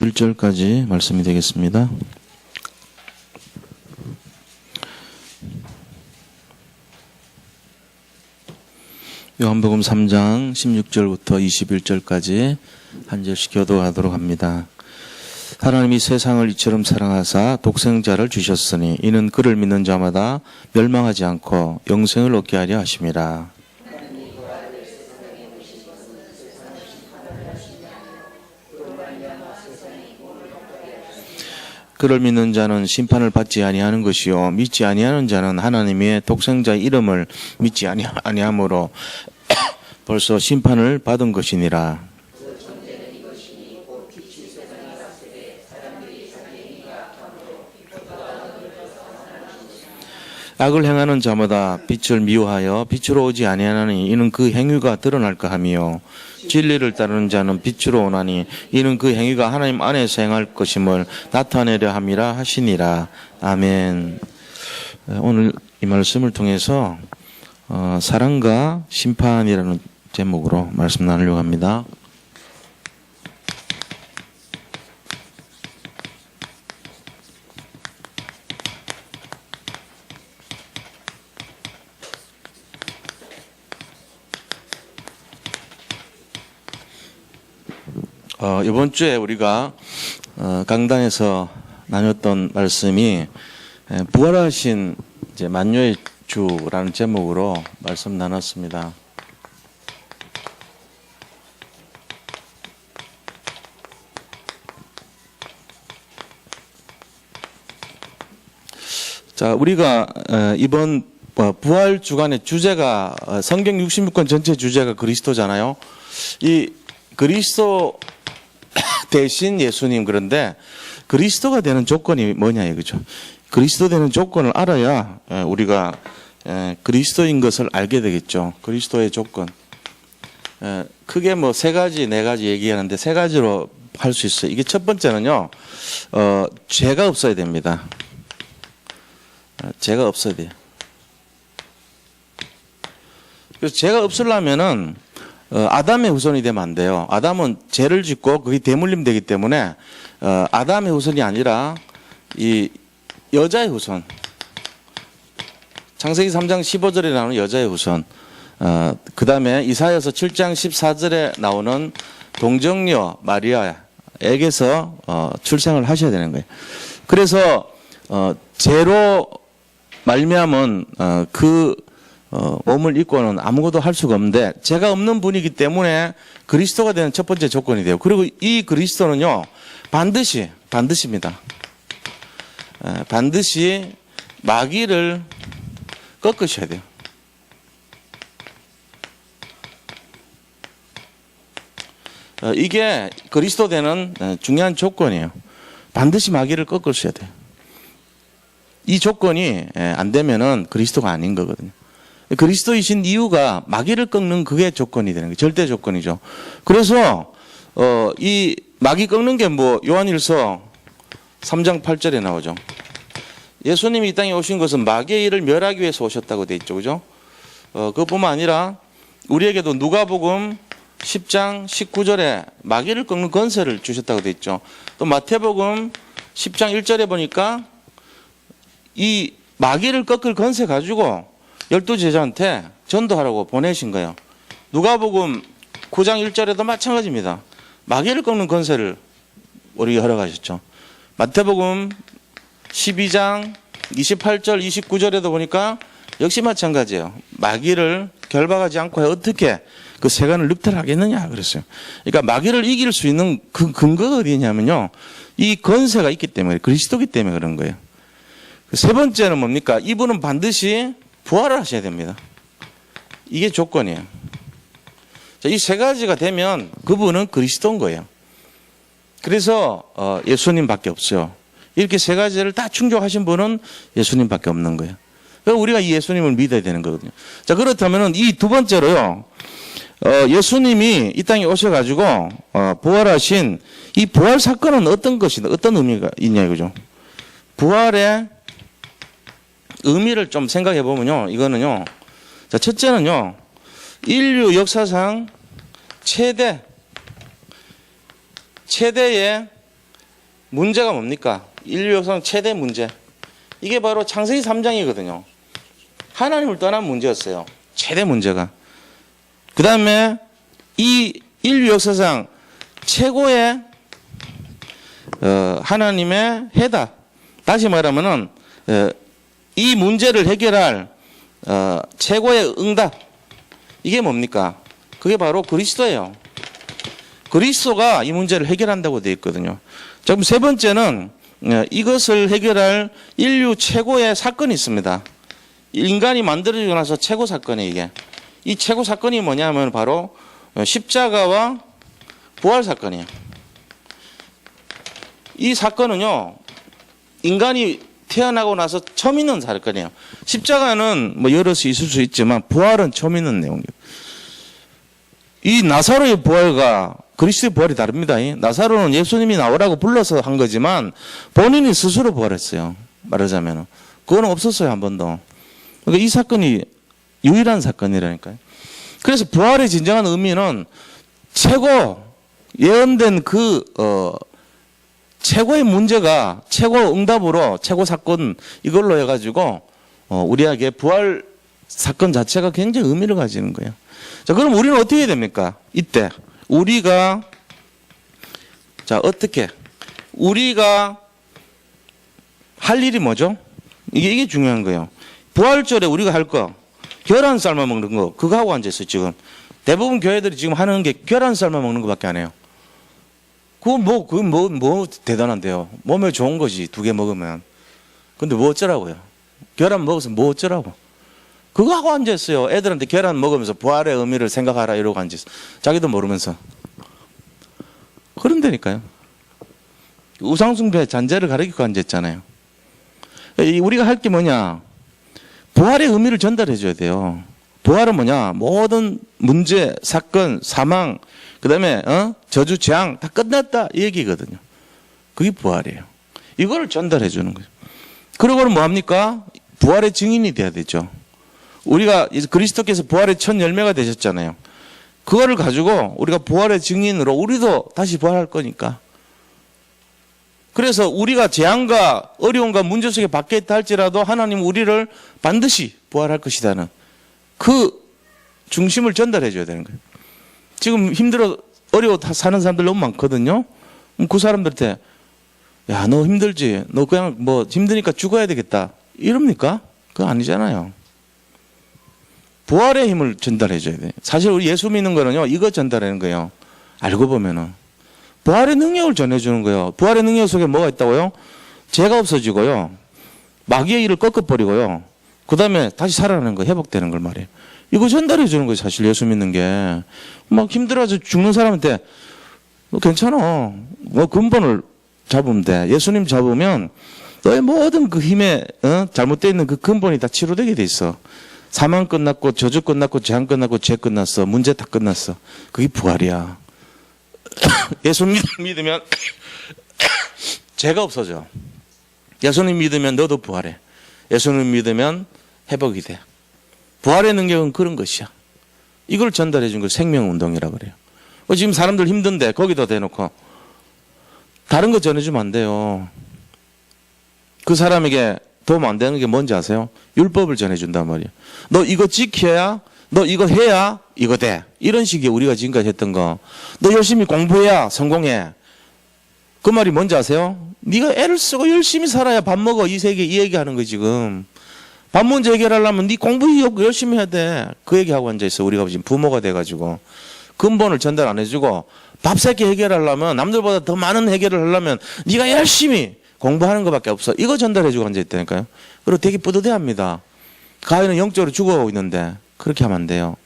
1절까지 말씀이 되겠습니다. 요한복음 3장 16절부터 21절까지 한 절씩 교도하도록 합니다. 하나님이 세상을 이처럼 사랑하사 독생자를 주셨으니 이는 그를 믿는 자마다 멸망하지 않고 영생을 얻게 하려 하심이라. 그를 믿는 자는 심판을 받지 아니하는 것이요 믿지 아니하는 자는 하나님의 독생자의 이름을 믿지 아니하므로 벌써 심판을 받은 것이니라. 악을 행하는 자마다 빛을 미워하여 빛으로 오지 아니하나니 이는 그 행위가 드러날까 함이요 진리를 따르는 자는 빛으로 오나니 이는 그 행위가 하나님 안에서 행할 것임을 나타내려 함이라 하시니라. 아멘. 오늘 이 말씀을 통해서 사랑과 심판이라는 제목으로 말씀 나누려고 합니다. 이번 주에 우리가 강단에서 나눴던 말씀이 부활하신 이제 만유의 주라는 제목으로 말씀 나눴습니다. 자, 우리가 이번 부활 주간의 주제가 성경 66권 전체 주제가 그리스도잖아요. 이 그리스도 대신 예수님. 그런데 그리스도가 되는 조건이 뭐냐 이거죠. 그리스도 되는 조건을 알아야 우리가 그리스도인 것을 알게 되겠죠. 그리스도의 조건. 크게 뭐 세 가지, 네 가지 얘기하는데 세 가지로 할 수 있어요. 이게 첫 번째는요, 죄가 없어야 됩니다. 죄가 없어야 돼요. 그래서 죄가 없으려면은 아담의 후손이 되면 안 돼요. 아담은 죄를 짓고 그게 대물림 되기 때문에 아담의 후손이 아니라 이 여자의 후손. 창세기 3장 15절에 나오는 여자의 후손. 그 다음에 이사야서 7장 14절에 나오는 동정녀 마리아에게서 출생을 하셔야 되는 거예요. 그래서 죄로 말미암은 몸을 입고는 아무것도 할 수가 없는데 죄가 없는 분이기 때문에 그리스도가 되는 첫 번째 조건이 돼요. 그리고 이 그리스도는요 반드시입니다. 반드시 마귀를 꺾으셔야 돼요. 이게 그리스도 되는 중요한 조건이에요. 반드시 마귀를 꺾으셔야 돼요. 이 조건이 안 되면은 그리스도가 아닌 거거든요. 그리스도이신 이유가 마귀를 꺾는 그게 조건이 되는 거예요. 절대 조건이죠. 그래서 이 마귀 꺾는 게 뭐 요한일서 3장 8절에 나오죠. 예수님이 이 땅에 오신 것은 마귀의 일을 멸하기 위해서 오셨다고 돼 있죠. 그죠? 그것뿐만 아니라 우리에게도 누가복음 10장 19절에 마귀를 꺾는 권세를 주셨다고 돼 있죠. 또 마태복음 10장 1절에 보니까 이 마귀를 꺾을 권세 가지고 12제자한테 전도하라고 보내신 거예요. 누가복음 9장 1절에도 마찬가지입니다. 마귀를 꺾는 권세를 우리에게 허락하셨죠. 마태복음 12장 28절 29절에도 보니까 역시 마찬가지예요. 마귀를 결박하지 않고 어떻게 그 세간을 늑탈하겠느냐 그랬어요. 그러니까 마귀를 이길 수 있는 그 근거가 어디냐면요, 이 권세가 있기 때문에, 그리스도기 때문에 그런 거예요. 세 번째는 뭡니까? 이분은 반드시 부활을 하셔야 됩니다. 이게 조건이에요. 이 세 가지가 되면 그분은 그리스도인 거예요. 그래서 예수님밖에 없어요. 이렇게 세 가지를 다 충족하신 분은 예수님밖에 없는 거예요. 그래서 우리가 이 예수님을 믿어야 되는 거거든요. 자, 그렇다면 이 두 번째로요, 예수님이 이 땅에 오셔가지고 부활하신 이 부활 사건은 어떤 것이다, 어떤 의미가 있냐 이거죠. 부활의 의미를 좀 생각해 보면요, 이거는요, 자, 첫째는요, 인류 역사상 최대의 문제가 뭡니까? 인류 역사상 최대 문제. 이게 바로 창세기 3장이거든요. 하나님을 떠난 문제였어요. 최대 문제가. 그 다음에 이 인류 역사상 최고의 하나님의 해답. 다시 말하면은 이 문제를 해결할 최고의 응답. 이게 뭡니까? 그게 바로 그리스도예요. 그리스도가 이 문제를 해결한다고 되어 있거든요. 자, 그럼 세 번째는 이것을 해결할 인류 최고의 사건이 있습니다. 인간이 만들어지고 나서 최고 사건이 이게. 이 최고 사건이 뭐냐면 바로 십자가와 부활 사건이에요. 이 사건은요, 인간이 태어나고 나서 처음 있는 사건이에요. 십자가는 뭐 여럿이 있을 수 있지만 부활은 처음 있는 내용이에요. 이 나사로의 부활과 그리스도의 부활이 다릅니다. 나사로는 예수님이 나오라고 불러서 한 거지만 본인이 스스로 부활했어요. 말하자면. 그거는 없었어요, 한 번도. 그러니까 이 사건이 유일한 사건이라니까요. 그래서 부활의 진정한 의미는 최고 예언된 최고의 문제가 최고 응답으로 최고 사건 이걸로 해가지고 우리에게 부활 사건 자체가 굉장히 의미를 가지는 거예요. 자, 그럼 우리는 어떻게 해야 됩니까? 이때 우리가 우리가 할 일이 뭐죠? 이게 중요한 거예요. 부활절에 우리가 할 거 계란 삶아 먹는 거 그거 하고 앉아있어요. 지금 대부분 교회들이 지금 하는 게 계란 삶아 먹는 거밖에 안 해요. 그건 뭐 대단한데요. 몸에 좋은 거지 2개 먹으면. 근데 뭐 어쩌라고요? 계란 먹어서 뭐 어쩌라고? 그거 하고 앉아있어요. 애들한테 계란 먹으면서 부활의 의미를 생각하라 이러고 앉아있어. 자기도 모르면서. 그런다니까요. 우상숭배 잔재를 가리키고 앉아있잖아요. 우리가 할 게 뭐냐? 부활의 의미를 전달해 줘야 돼요. 부활은 뭐냐? 모든 문제, 사건, 사망, 그 다음에 저주, 재앙 다 끝났다 이 얘기거든요. 그게 부활이에요. 이걸 전달해 주는 거예요. 그러고는 뭐합니까? 부활의 증인이 돼야 되죠. 우리가 그리스도께서 부활의 첫 열매가 되셨잖아요. 그거를 가지고 우리가 부활의 증인으로 우리도 다시 부활할 거니까. 그래서 우리가 재앙과 어려움과 문제 속에 박혀 있다 할지라도 하나님 우리를 반드시 부활할 것이다는 그 중심을 전달해 줘야 되는 거예요. 지금 힘들어 어려워 사는 사람들 너무 많거든요. 그 사람들한테 야, 너 힘들지? 너 그냥 뭐 힘드니까 죽어야 되겠다. 이럽니까? 그거 아니잖아요. 부활의 힘을 전달해 줘야 돼요. 사실 우리 예수 믿는 거는요, 이거 전달하는 거예요. 알고 보면은. 부활의 능력을 전해주는 거예요. 부활의 능력 속에 뭐가 있다고요? 죄가 없어지고요. 마귀의 일을 꺾어버리고요. 그 다음에 다시 살아나는 거, 회복되는 걸 말이에요. 이거 전달해 주는 거예요. 사실 예수 믿는 게. 막 힘들어서 죽는 사람한테 너 괜찮아. 뭐 근본을 잡으면 돼. 예수님 잡으면 너의 모든 그 힘에 잘못되어 있는 그 근본이 다 치료되게 돼 있어. 사망 끝났고 저주 끝났고 재앙 끝났고 죄 끝났어. 문제 다 끝났어. 그게 부활이야. 예수 믿으면 죄가 없어져. 예수님 믿으면 너도 부활해. 예수님 믿으면 회복이 돼. 부활의 능력은 그런 것이야. 이걸 전달해 준 걸 생명운동이라고 그래요. 지금 사람들 힘든데 거기다 대놓고 다른 거 전해주면 안 돼요. 그 사람에게 도움 안 되는 게 뭔지 아세요? 율법을 전해준단 말이에요. 너 이거 지켜야, 너 이거 해야 이거 돼. 이런 식의 우리가 지금까지 했던 거. 너 열심히 공부해야 성공해. 그 말이 뭔지 아세요? 네가 애를 쓰고 열심히 살아야 밥 먹어. 이 세계 이 얘기하는 거 지금. 밥 문제 해결하려면 네 공부 열심히 해야 돼. 그 얘기하고 앉아있어. 우리가 지금 부모가 돼가지고. 근본을 전달 안 해주고 밥 새끼 해결하려면 남들보다 더 많은 해결을 하려면 네가 열심히 공부하는 것밖에 없어. 이거 전달해주고 앉아있다니까요. 그리고 되게 뿌듯해합니다. 가인은 영적으로 죽어가고 있는데 그렇게 하면 안 돼요.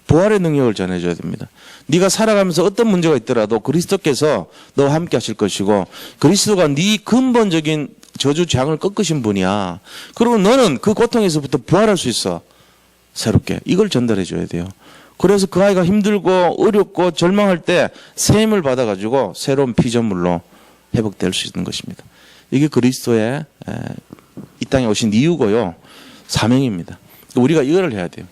부활의 능력을 전해줘야 됩니다. 네가 살아가면서 어떤 문제가 있더라도 그리스도께서 너와 함께 하실 것이고 그리스도가 네 근본적인 저주 재앙을 꺾으신 분이야. 그리고 너는 그 고통에서부터 부활할 수 있어. 새롭게. 이걸 전달해줘야 돼요. 그래서 그 아이가 힘들고 어렵고 절망할 때 새 힘을 받아가지고 새로운 피조물로 회복될 수 있는 것입니다. 이게 그리스도의 이 땅에 오신 이유고요. 사명입니다. 우리가 이거를 해야 돼요.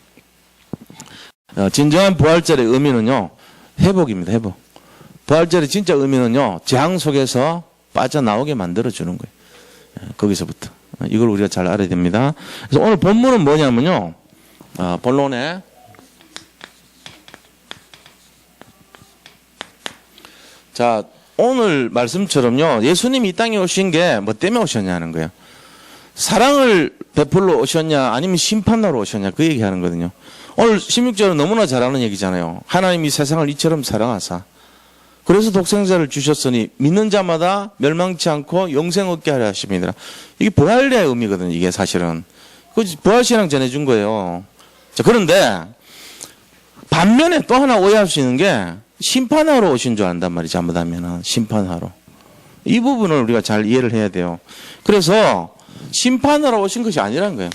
진정한 부활절의 의미는요. 회복입니다. 회복. 부활절의 진짜 의미는요. 재앙 속에서 빠져나오게 만들어주는 거예요. 거기서부터. 이걸 우리가 잘 알아야 됩니다. 그래서 오늘 본문은 뭐냐면요. 본론에 자, 오늘 말씀처럼요. 예수님이 이 땅에 오신 게 뭐 때문에 오셨냐는 거예요. 사랑을 베풀러 오셨냐 아니면 심판하러 오셨냐 그 얘기하는 거거든요. 오늘 16절은 너무나 잘 아는 얘기잖아요. 하나님이 세상을 이처럼 사랑하사 그래서 독생자를 주셨으니 믿는 자마다 멸망치 않고 영생 얻게 하려 하십니다. 이게 부활의 의미거든요. 이게 사실은. 그 부활신앙 전해준 거예요. 자, 그런데 반면에 또 하나 오해할 수 있는 게 심판하러 오신 줄 안단 말이죠. 잘못하면은 심판하러. 이 부분을 우리가 잘 이해를 해야 돼요. 그래서 심판하러 오신 것이 아니라는 거예요.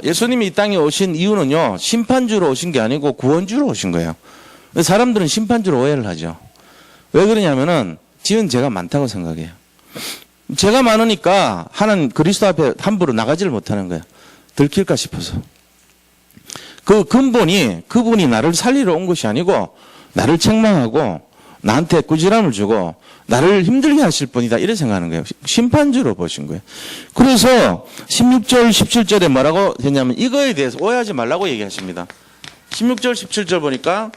예수님이 이 땅에 오신 이유는요, 심판주로 오신 게 아니고 구원주로 오신 거예요. 사람들은 심판주로 오해를 하죠. 왜 그러냐면은, 지은 죄가 많다고 생각해요. 죄가 많으니까 하나님 그리스도 앞에 함부로 나가지를 못하는 거예요. 들킬까 싶어서. 그 근본이 그분이 나를 살리러 온 것이 아니고 나를 책망하고 나한테 꾸지람을 주고 나를 힘들게 하실 분이다 이렇게 생각하는 거예요. 심판주로 보신 거예요. 그래서 16절 17절에 뭐라고 했냐면 이거에 대해서 오해하지 말라고 얘기하십니다. 16절 17절 보니까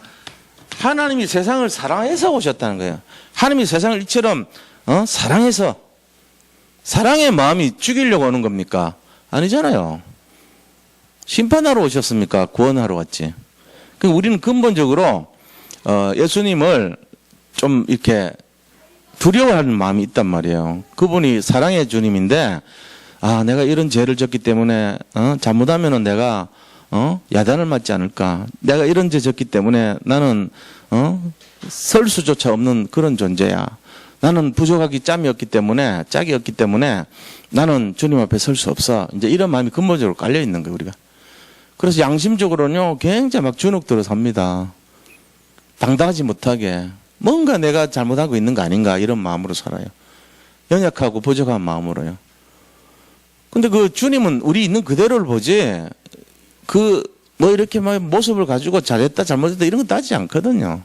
하나님이 세상을 사랑해서 오셨다는 거예요. 하나님이 세상을 이처럼 사랑해서 사랑의 마음이 죽이려고 오는 겁니까? 아니잖아요. 심판하러 오셨습니까? 구원하러 왔지. 그러니까 우리는 근본적으로 예수님을 좀 이렇게 두려워하는 마음이 있단 말이에요. 그분이 사랑의 주님인데 내가 이런 죄를 졌기 때문에 잘못하면은 내가 야단을 맞지 않을까? 내가 이런 죄 졌기 때문에 나는 설 수조차 없는 그런 존재야. 나는 부족하기 짝이었기 때문에 나는 주님 앞에 설 수 없어. 이제 이런 마음이 근본적으로 깔려 있는 거예요, 우리가. 그래서 양심적으로는요, 굉장히 막 주눅들어 삽니다. 당당하지 못하게. 뭔가 내가 잘못하고 있는 거 아닌가, 이런 마음으로 살아요. 연약하고 부족한 마음으로요. 근데 그 주님은 우리 있는 그대로를 보지, 뭐 이렇게 막 모습을 가지고 잘했다, 잘못했다, 이런 거 따지지 않거든요.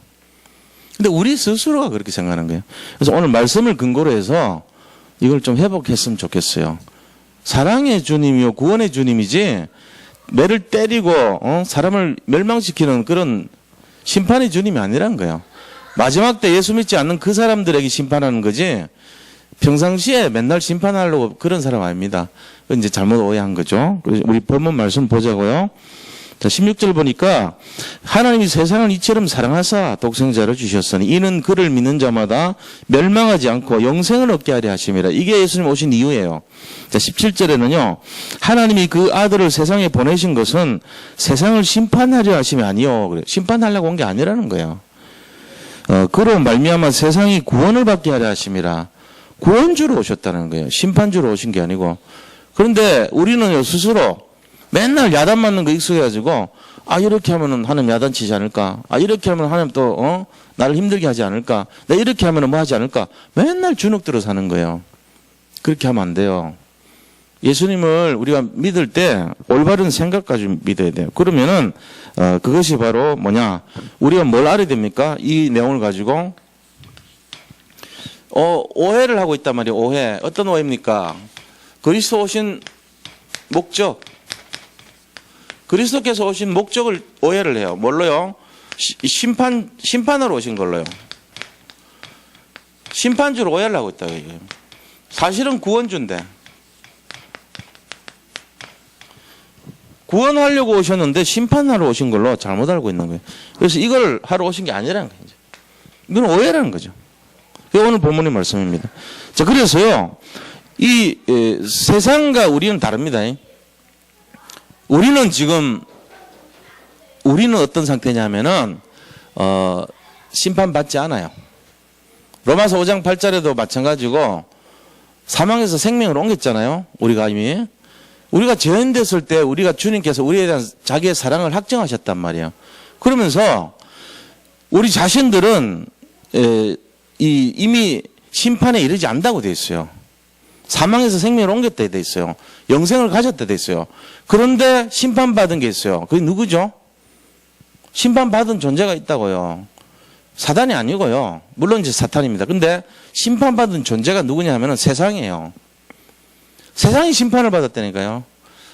근데 우리 스스로가 그렇게 생각하는 거예요. 그래서 오늘 말씀을 근거로 해서 이걸 좀 회복했으면 좋겠어요. 사랑의 주님이요, 구원의 주님이지, 매를 때리고 사람을 멸망시키는 그런 심판의 주님이 아니라는 거예요. 마지막 때 예수 믿지 않는 그 사람들에게 심판하는 거지 평상시에 맨날 심판하려고 그런 사람 아닙니다. 이제 잘못 오해한 거죠. 우리 본문 말씀 보자고요. 자, 16절 보니까 하나님이 세상을 이처럼 사랑하사 독생자를 주셨으니 이는 그를 믿는 자마다 멸망하지 않고 영생을 얻게 하려 하심이라. 이게 예수님 오신 이유예요. 자, 17절에는요. 하나님이 그 아들을 세상에 보내신 것은 세상을 심판하려 하심이 아니요. 그래. 심판하려고 온 게 아니라는 거예요. 그로 말미암아 세상이 구원을 받게 하려 하심이라. 구원주로 오셨다는 거예요. 심판주로 오신 게 아니고. 그런데 우리는요, 스스로 맨날 야단 맞는 거 익숙해가지고, 이렇게 하면은 하나님 야단 치지 않을까? 이렇게 하면 하나님 또, 나를 힘들게 하지 않을까? 내가 이렇게 하면은 뭐 하지 않을까? 맨날 주눅 들어 사는 거예요. 그렇게 하면 안 돼요. 예수님을 우리가 믿을 때 올바른 생각 가지고 믿어야 돼요. 그러면은, 그것이 바로 뭐냐? 우리가 뭘 알아야 됩니까? 이 내용을 가지고, 오해를 하고 있단 말이에요. 오해. 어떤 오해입니까? 그리스도 오신 목적. 그리스도께서 오신 목적을 오해를 해요. 뭘로요? 심판으로 오신 걸로요. 심판주로 오해를 하고 있다고 얘기해요. 사실은 구원주인데. 구원하려고 오셨는데 심판하러 오신 걸로 잘못 알고 있는 거예요. 그래서 이걸 하러 오신 게 아니라는 거예요. 이건 오해라는 거죠. 그게 오늘 본문의 말씀입니다. 자, 그래서요, 이 세상과 우리는 다릅니다. 우리는 어떤 상태냐면은, 심판받지 않아요. 로마서 5장 8절에도 마찬가지고, 사망에서 생명으로 옮겼잖아요. 우리가 이미. 우리가 죄인 됐을 때 우리가 주님께서 우리에 대한 자기의 사랑을 확정하셨단 말이에요. 그러면서, 우리 자신들은, 이미 심판에 이르지 않는다고 되어 있어요. 사망에서 생명을 옮겼다 돼 있어요. 영생을 가졌다 돼 있어요. 그런데 심판받은 게 있어요. 그게 누구죠? 심판받은 존재가 있다고요. 사단이 아니고요. 물론 이제 사탄입니다. 근데 심판받은 존재가 누구냐 하면 세상이에요. 세상이 심판을 받았다니까요.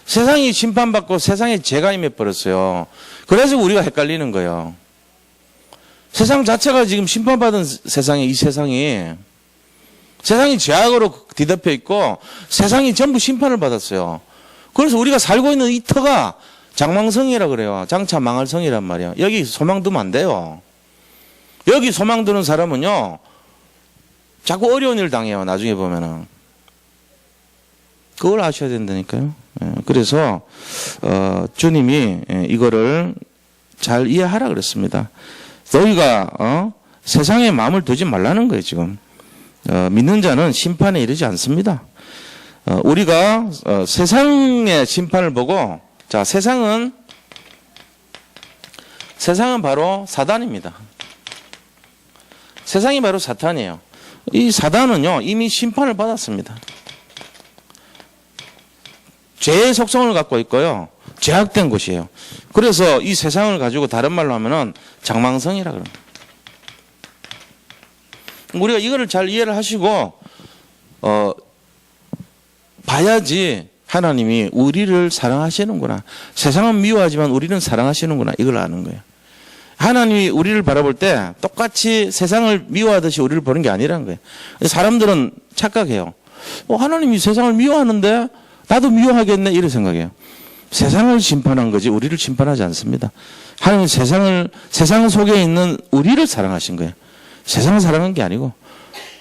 세상이 심판받고 세상에 죄가 임해버렸어요. 그래서 우리가 헷갈리는 거예요. 세상 자체가 지금 심판받은 세상에, 이 세상이 죄악으로 뒤덮여 있고 세상이 전부 심판을 받았어요. 그래서 우리가 살고 있는 이 터가 장망성이라 그래요. 장차 망할 성이란 말이에요. 여기 소망 두면 안 돼요. 여기 소망 두는 사람은요, 자꾸 어려운 일 당해요. 나중에 보면은. 그걸 아셔야 된다니까요. 그래서 주님이 이거를 잘 이해하라 그랬습니다. 너희가 세상에 마음을 두지 말라는 거예요. 지금 믿는 자는 심판에 이르지 않습니다. 우리가 세상의 심판을 보고, 자, 세상은 바로 사단입니다. 세상이 바로 사탄이에요. 이 사단은요, 이미 심판을 받았습니다. 죄의 속성을 갖고 있고요, 죄악된 곳이에요. 그래서 이 세상을 가지고 다른 말로 하면은 장망성이라 그럽니다. 우리가 이거를 잘 이해를 하시고 봐야지 하나님이 우리를 사랑하시는구나. 세상은 미워하지만 우리는 사랑하시는구나. 이걸 아는 거예요. 하나님이 우리를 바라볼 때 똑같이 세상을 미워하듯이 우리를 보는 게 아니라는 거예요. 사람들은 착각해요. 하나님이 세상을 미워하는데 나도 미워하겠네, 이런 생각이에요. 세상을 심판한 거지 우리를 심판하지 않습니다. 하나님은 세상 속에 있는 우리를 사랑하신 거예요. 세상을 사랑한 게 아니고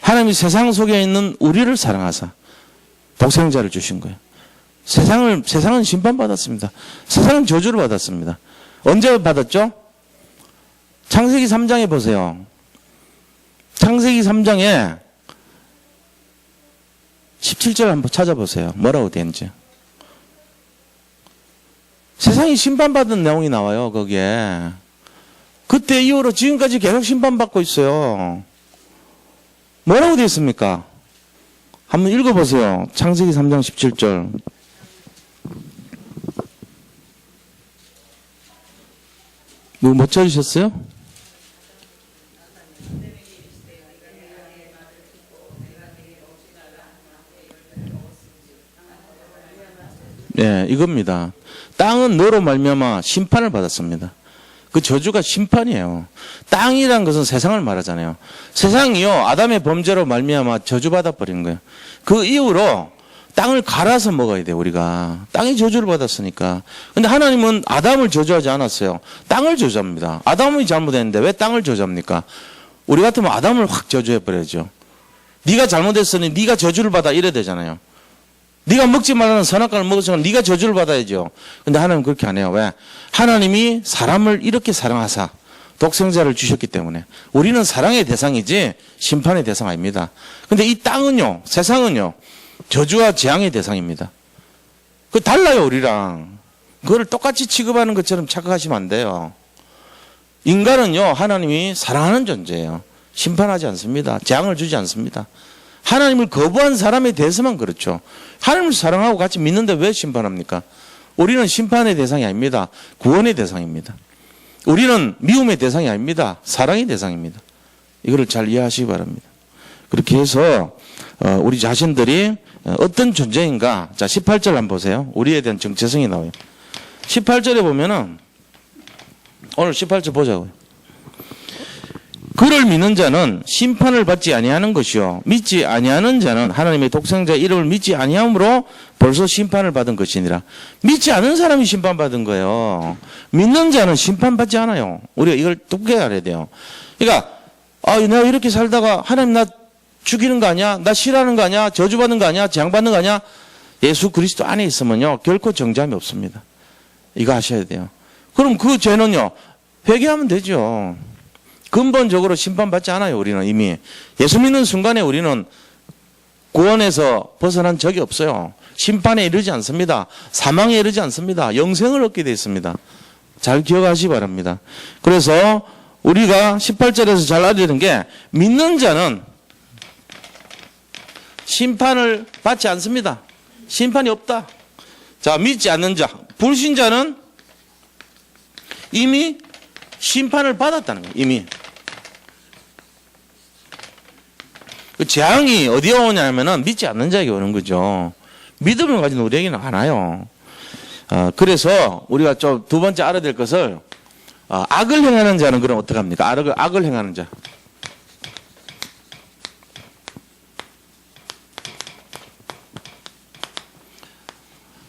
하나님이 세상 속에 있는 우리를 사랑하사 독생자를 주신 거예요. 세상은 심판받았습니다. 세상은 저주를 받았습니다. 언제 받았죠? 창세기 3장에 보세요. 창세기 3장에 17절 한번 찾아보세요. 뭐라고 되는지. 세상이 심판받은 내용이 나와요. 거기에. 그때 이후로 지금까지 계속 심판받고 있어요. 뭐라고 되어 있습니까? 한번 읽어보세요. 창세기 3장 17절. 못 찾으셨어요? 네, 이겁니다. 땅은 너로 말미암아 심판을 받았습니다. 그 저주가 심판이에요. 땅이란 것은 세상을 말하잖아요. 세상이요, 아담의 범죄로 말미암아 저주받아 버린 거예요. 그 이후로 땅을 갈아서 먹어야 돼요. 우리가 땅이 저주를 받았으니까. 근데 하나님은 아담을 저주하지 않았어요. 땅을 저주합니다. 아담이 잘못했는데 왜 땅을 저주합니까? 우리 같으면 아담을 확 저주해 버려야죠. 네가 잘못했으니 네가 저주를 받아, 이래야 되잖아요. 네가 먹지 말라는 선악과를 먹었으면 네가 저주를 받아야죠. 근데 하나님은 그렇게 안 해요. 왜? 하나님이 사람을 이렇게 사랑하사 독생자를 주셨기 때문에 우리는 사랑의 대상이지 심판의 대상 아닙니다. 근데 이 땅은요, 세상은요, 저주와 재앙의 대상입니다. 그 달라요, 우리랑. 그거를 똑같이 취급하는 것처럼 착각하시면 안 돼요. 인간은요, 하나님이 사랑하는 존재예요. 심판하지 않습니다. 재앙을 주지 않습니다. 하나님을 거부한 사람에 대해서만 그렇죠. 하나님을 사랑하고 같이 믿는데 왜 심판합니까? 우리는 심판의 대상이 아닙니다. 구원의 대상입니다. 우리는 미움의 대상이 아닙니다. 사랑의 대상입니다. 이거를 잘 이해하시기 바랍니다. 그렇게 해서 우리 자신들이 어떤 존재인가. 자, 18절 한번 보세요. 우리에 대한 정체성이 나와요. 18절에 보면은 오늘 18절 보자고요. 그를 믿는 자는 심판을 받지 아니하는 것이요, 믿지 아니하는 자는 하나님의 독생자의 이름을 믿지 아니함으로 벌써 심판을 받은 것이니라. 믿지 않은 사람이 심판받은 거예요. 믿는 자는 심판받지 않아요. 우리가 이걸 똑똑히 알아야 돼요. 그러니까 내가 이렇게 살다가 하나님 나 죽이는 거 아니야? 나 싫어하는 거 아니야? 저주받는 거 아니야? 재앙받는 거 아니야? 예수 그리스도 안에 있으면요, 결코 정죄함이 없습니다. 이거 아셔야 돼요. 그럼 그 죄는요, 회개하면 되죠. 근본적으로 심판받지 않아요. 우리는 이미 예수 믿는 순간에 우리는 구원에서 벗어난 적이 없어요. 심판에 이르지 않습니다. 사망에 이르지 않습니다. 영생을 얻게 되어 있습니다. 잘 기억하시기 바랍니다. 그래서 우리가 18절에서 잘 알아야 되는 게, 믿는 자는 심판을 받지 않습니다. 심판이 없다. 자, 믿지 않는 자, 불신자는 이미 심판을 받았다는 거예요. 이미. 그 재앙이 어디에 오냐면은 믿지 않는 자에게 오는 거죠. 믿음을 가진 우리에게는 안 와요. 그래서 우리가 좀 두 번째 알아야 될 것을, 악을 행하는 자는 그럼 어떡합니까? 악을 행하는 자.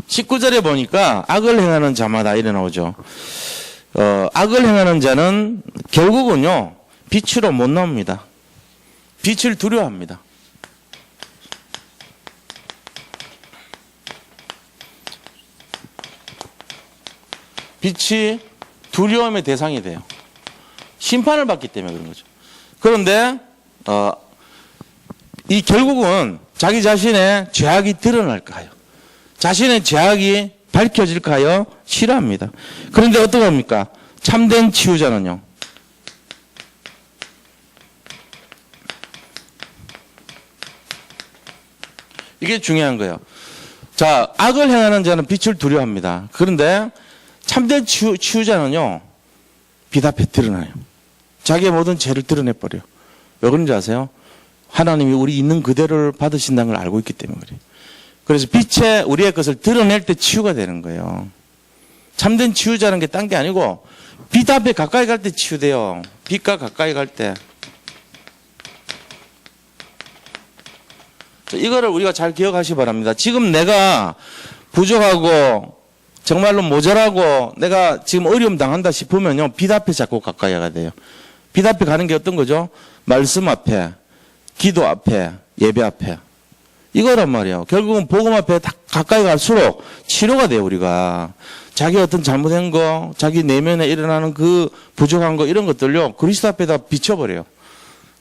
(19절에) 보니까 악을 행하는 자마다 이래 나오죠. 악을 행하는 자는 결국은요, 빛으로 못 나옵니다. 빛을 두려워합니다. 빛이 두려움의 대상이 돼요. 심판을 받기 때문에 그런 거죠. 그런데 이 결국은 자기 자신의 죄악이 드러날까요? 자신의 죄악이 밝혀질까요? 싫어합니다. 그런데 어떡합니까? 참된 치유자는요, 이게 중요한 거예요. 자, 악을 행하는 자는 빛을 두려워합니다. 그런데 참된 치유자는요, 빛 앞에 드러나요. 자기의 모든 죄를 드러내버려요. 왜 그런지 아세요? 하나님이 우리 있는 그대로를 받으신다는 걸 알고 있기 때문에 그래요. 그래서 빛에 우리의 것을 드러낼 때 치유가 되는 거예요. 참된 치유자는 게 딴 게 아니고 빛 앞에 가까이 갈 때 치유돼요. 빛과 가까이 갈 때. 이거를 우리가 잘 기억하시기 바랍니다. 지금 내가 부족하고 정말로 모자라고 내가 지금 어려움 당한다 싶으면요, 빛 앞에 자꾸 가까이 가야 돼요. 빛 앞에 가는 게 어떤 거죠? 말씀 앞에, 기도 앞에, 예배 앞에. 이거란 말이에요. 결국은 복음 앞에 가까이 갈수록 치료가 돼요, 우리가. 자기 어떤 잘못한 거, 자기 내면에 일어나는 그 부족한 거, 이런 것들요, 그리스도 앞에다 비춰버려요.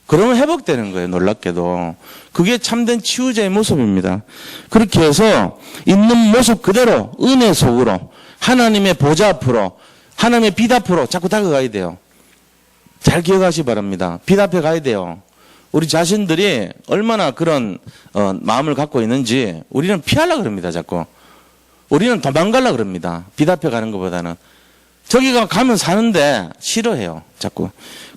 그러면 회복되는 거예요, 놀랍게도. 그게 참된 치유자의 모습입니다. 그렇게 해서 있는 모습 그대로 은혜 속으로 하나님의 보좌 앞으로, 하나님의 빛 앞으로 자꾸 다가가야 돼요. 잘 기억하시기 바랍니다. 빛 앞에 가야 돼요. 우리 자신들이 얼마나 그런 마음을 갖고 있는지 우리는 피하려고 그럽니다, 자꾸. 우리는 도망가려고 그럽니다. 빛 앞에 가는 것보다는. 저기가 가면 사는데 싫어해요, 자꾸.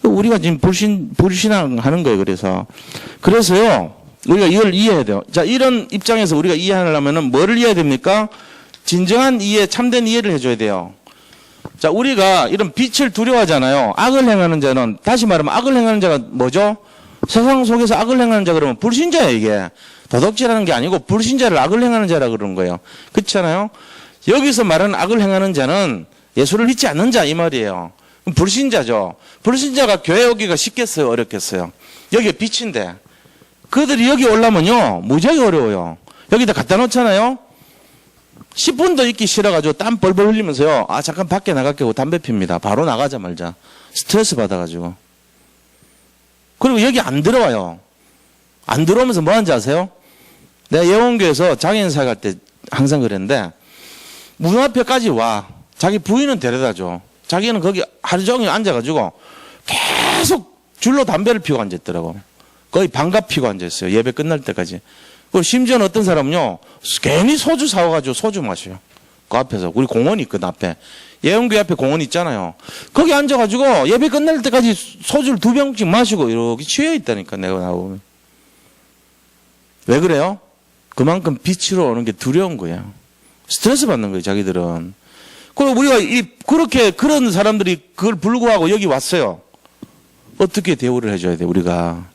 우리가 지금 불신앙하는 거예요, 그래서요, 우리가 이걸 이해해야 돼요. 자, 이런 입장에서 우리가 이해하려면은 뭐를 이해해야 됩니까? 진정한 이해, 참된 이해를 해줘야 돼요. 자, 우리가 이런 빛을 두려워하잖아요. 악을 행하는 자는, 다시 말하면 악을 행하는 자가 뭐죠? 세상 속에서 악을 행하는 자 그러면 불신자예요, 이게. 도덕질하는 게 아니고 불신자를 악을 행하는 자라 그러는 거예요. 그렇잖아요? 여기서 말하는 악을 행하는 자는 예수를 믿지 않는 자, 이 말이에요. 불신자죠. 불신자가 교회 오기가 쉽겠어요, 어렵겠어요? 여기가 빛인데. 그들이 여기 오려면요, 무지하게 어려워요. 여기다 갖다 놓잖아요? 10분도 있기 싫어가지고 땀 뻘뻘 흘리면서요, 잠깐 밖에 나갈게 하고 담배 핍니다. 바로 나가자 말자. 스트레스 받아가지고. 그리고 여기 안 들어와요. 안 들어오면서 뭐 하는지 아세요? 내가 예원교에서 장애인사회 갈 때 항상 그랬는데, 문 앞에까지 와. 자기 부인은 데려다줘. 자기는 거기 하루 종일 앉아가지고 계속 줄로 담배를 피우고 앉았더라고. 거의 반갑 피우고 앉았어요, 예배 끝날 때까지. 그리고 심지어는 어떤 사람은요, 괜히 소주 사와가지고 소주 마셔요. 그 앞에서. 우리 공원이 있거든, 앞에. 예원교회 앞에 공원 있잖아요. 거기 앉아가지고 예배 끝날 때까지 소주를 2병씩 마시고 이렇게 취해 있다니까, 내가 나오면. 왜 그래요? 그만큼 빛으로 오는 게 두려운 거예요. 스트레스 받는 거예요, 자기들은. 그리고 우리가 그렇게, 그런 사람들이 그걸 불구하고 여기 왔어요. 어떻게 대우를 해줘야 돼, 우리가.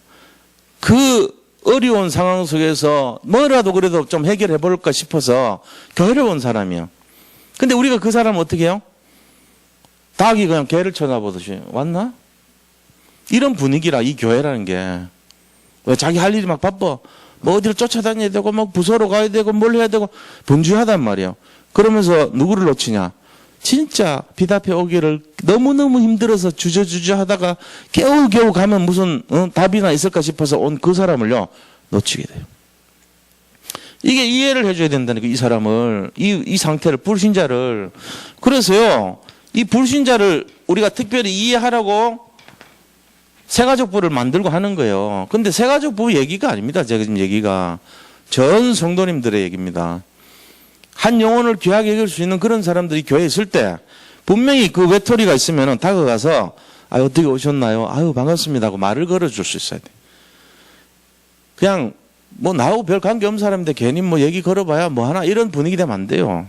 그 어려운 상황 속에서 뭐라도 그래도 좀 해결해 볼까 싶어서 교회를 온 사람이에요. 근데 우리가 그 사람을 어떻게 해요? 닭이 그냥 개를 쳐다보듯이 왔나? 이런 분위기라, 이 교회라는 게. 왜 자기 할 일이 막 바빠. 뭐 어디를 쫓아다녀야 되고, 막 부서로 가야 되고, 뭘 해야 되고, 분주하단 말이에요. 그러면서 누구를 놓치냐? 진짜 빛 앞에 오기를 너무너무 힘들어서 주저주저 하다가 겨우겨우 가면 무슨 답이나 있을까 싶어서 온 그 사람을요, 놓치게 돼요. 이게 이해를 해줘야 된다니까, 이 사람을. 이 상태를, 불신자를. 그래서요, 이 불신자를 우리가 특별히 이해하라고 새가족부를 만들고 하는 거예요. 근데 새가족부 얘기가 아닙니다. 제가 지금 얘기가 전 성도님들의 얘기입니다. 한 영혼을 귀하게 여길 수 있는 그런 사람들이 교회에 있을 때 분명히 그 외톨이가 있으면 다가가서 어떻게 오셨나요? 반갑습니다 하고 말을 걸어줄 수 있어야 돼. 그냥 뭐 나하고 별 관계 없는 사람인데 괜히 뭐 얘기 걸어봐야 뭐 하나 이런 분위기 되면 안 돼요.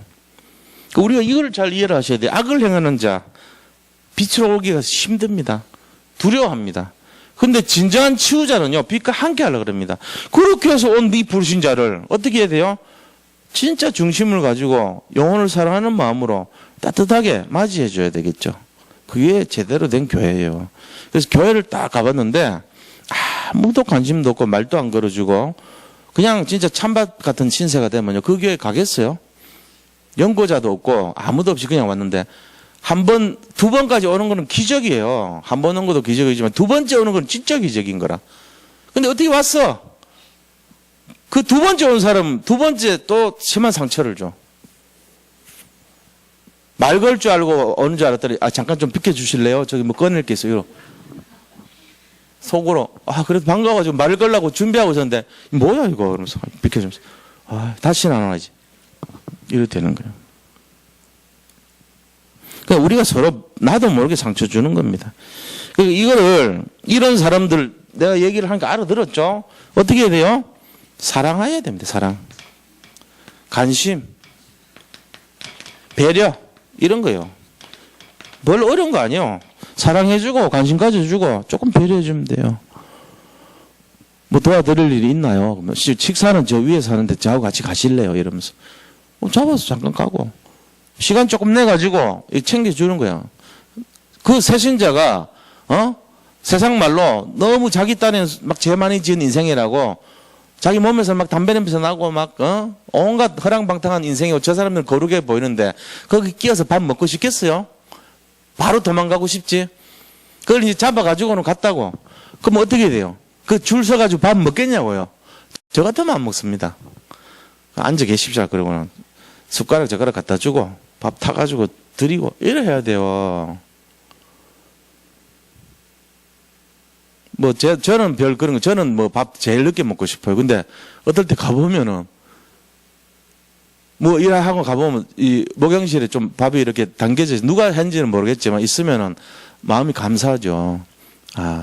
우리가 이걸 잘 이해를 하셔야 돼요. 악을 행하는 자 빛으로 오기가 힘듭니다. 두려워합니다. 근데 진정한 치유자는요, 빛과 함께 하려고 그럽니다. 그렇게 해서 온 이 불신자를 어떻게 해야 돼요? 진짜 중심을 가지고 영혼을 사랑하는 마음으로 따뜻하게 맞이해 줘야 되겠죠. 그게 제대로 된 교회예요. 그래서 교회를 딱 가봤는데 아무도 관심도 없고 말도 안 걸어주고 그냥 진짜 찬밥 같은 신세가 되면요, 그 교회 가겠어요? 연고자도 없고 아무도 없이 그냥 왔는데 한 번, 두 번까지 오는 거는 기적이에요. 한 번 온 것도 기적이지만 두 번째 오는 건 진짜 기적인 거라. 근데 어떻게 왔어? 그 두 번째 온 사람 두 번째 또 심한 상처를 줘. 말 걸 줄 알고 오는 줄 알았더니 잠깐 좀 비켜주실래요? 저기 뭐 꺼낼 게 있어요. 속으로 그래도 반가워가지고 말을 걸라고 준비하고 있었는데 뭐야 이거 그러면서 비켜주면서 다시는 안 와야지. 이렇게 되는 거예요. 그러니까 우리가 서로 나도 모르게 상처 주는 겁니다. 그러니까 이거를 이런 사람들 내가 얘기를 하니까 알아들었죠? 어떻게 해야 돼요? 사랑해야 됩니다. 사랑, 관심, 배려 이런 거요. 뭘 어려운 거 아니에요. 사랑해주고 관심 가져주고 조금 배려해주면 돼요. 뭐 도와드릴 일이 있나요? 식사는 저 위에 사는데 저하고 같이 가실래요? 이러면서 잡아서 잠깐 가고 시간 조금 내가지고 챙겨주는 거야. 그 새신자가 세상 말로 너무 자기 딴에 막 죄 많이 지은 인생이라고 자기 몸에서 막 담배 냄새 나고 막 온갖 허랑방탕한 인생이고 저 사람들은 거룩해 보이는데 거기 끼어서 밥 먹고 싶겠어요? 바로 도망가고 싶지. 그걸 이제 잡아가지고는 갔다고. 그럼 어떻게 돼요? 그 줄 서가지고 밥 먹겠냐고요? 저 같으면 안 먹습니다. 앉아 계십시오. 그러고는 숟가락 젓가락 갖다 주고 밥 타가지고 드리고 이래 해야 돼요. 뭐 저는 별 그런 거 저는 뭐 밥 제일 늦게 먹고 싶어요. 근데 어떨 때 가보면은 뭐 일하고 가보면 이 목욕실에 좀 밥이 이렇게 담겨져 있어. 누가 했는지는 모르겠지만 있으면은 마음이 감사하죠.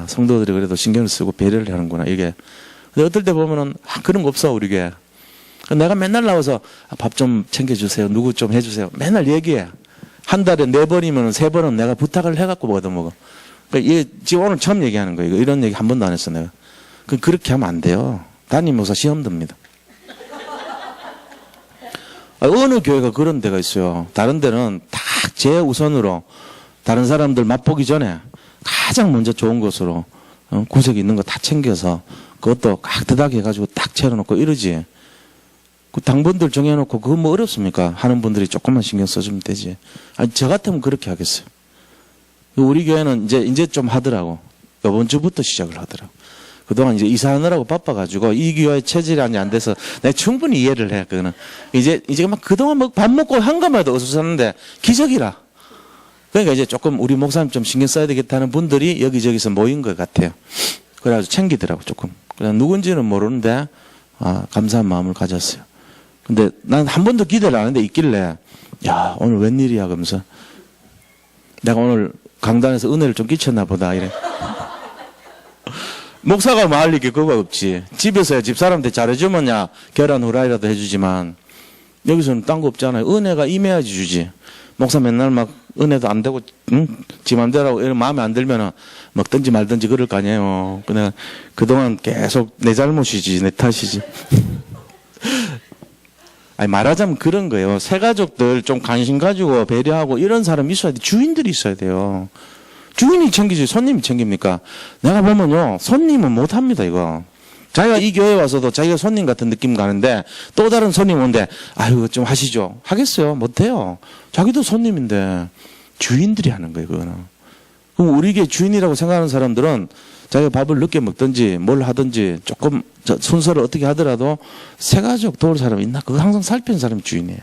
성도들이 그래도 신경을 쓰고 배려를 하는구나 이게. 근데 어떨 때 보면은 그런 거 없어 우리 교회. 내가 맨날 나와서 밥 좀 챙겨주세요. 누구 좀 해주세요. 맨날 얘기해. 한 달에 4번이면 3번은 내가 부탁을 해갖고 뭐 얻어먹어. 그러니까 지금 오늘 처음 얘기하는 거예요. 이런 얘기 한 번도 안 했어 내가. 그렇게 하면 안 돼요. 담임 목사 시험 듭니다. 어느 교회가 그런 데가 있어요. 다른 데는 딱 제우선으로 다른 사람들 맛보기 전에 가장 먼저 좋은 것으로 구석에 있는 거 다 챙겨서 그것도 깍듯하게 해가지고 딱 채워놓고 이러지. 그 당번들 정해놓고 그거 뭐 어렵습니까? 하는 분들이 조금만 신경 써주면 되지. 저 같으면 그렇게 하겠어요. 우리 교회는 이제 좀 하더라고. 이번 주부터 시작을 하더라고. 그동안 이제 이사하느라고 바빠가지고 이 교회 체질이 안 돼서 내가 충분히 이해를 해. 그거는 이제 막 그동안 밥 먹고 한 것만도 어수선한데 기적이라. 그러니까 이제 조금 우리 목사님 좀 신경 써야 되겠다는 분들이 여기저기서 모인 것 같아요. 그래가지고 챙기더라고 조금. 그냥 누군지는 모르는데 감사한 마음을 가졌어요. 근데 난 한 번도 기대를 안 했는데 있길래 야 오늘 웬일이야 그러면서 내가 오늘 강단에서 은혜를 좀 끼쳤나 보다 이래. 목사가 말릴 게 그거 없지. 집에서야 집사람한테 잘해주면야 계란 후라이라도 해주지만 여기서는 딴 거 없잖아요. 은혜가 임해야지 주지. 목사 맨날 막 은혜도 안 되고 지 맘대로 하고 이런 마음에 안 들면은 먹든지 말든지 그럴 거 아니에요. 그냥 그동안 계속 내 잘못이지 내 탓이지. 말하자면 그런 거예요. 새가족들 좀 관심 가지고 배려하고 이런 사람이 있어야 돼. 주인들이 있어야 돼요. 주인이 챙기지 손님이 챙깁니까? 내가 보면요 손님은 못합니다 이거. 자기가 이 교회에 와서도 자기가 손님 같은 느낌 가는데 또 다른 손님 오는데 아유 좀 하시죠. 하겠어요? 못해요. 자기도 손님인데 주인들이 하는 거예요 그거는. 그럼 우리 교회 주인이라고 생각하는 사람들은 자기가 밥을 늦게 먹든지 뭘 하든지 조금 순서를 어떻게 하더라도 새가족 도울 사람이 있나 그거 항상 살피는 사람이 주인이에요.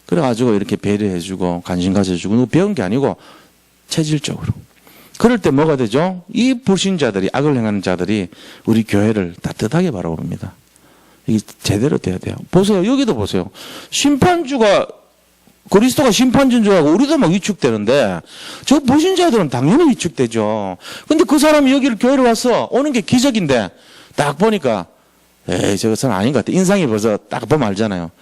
그래가지고 이렇게 배려해주고 관심 가져주고 배운 게 아니고 체질적으로. 그럴 때 뭐가 되죠? 이 불신자들이, 악을 행하는 자들이 우리 교회를 따뜻하게 바라봅니다. 이게 제대로 돼야 돼요. 보세요. 여기도 보세요. 심판주가, 그리스도가 심판주인 줄 알고 우리도 막 위축되는데, 저 불신자들은 당연히 위축되죠. 근데 그 사람이 여기를 교회를 와서 오는 게 기적인데, 딱 보니까, 에이, 저거 사람 아닌 것 같아. 인상이 벌써 딱 보면 알잖아요.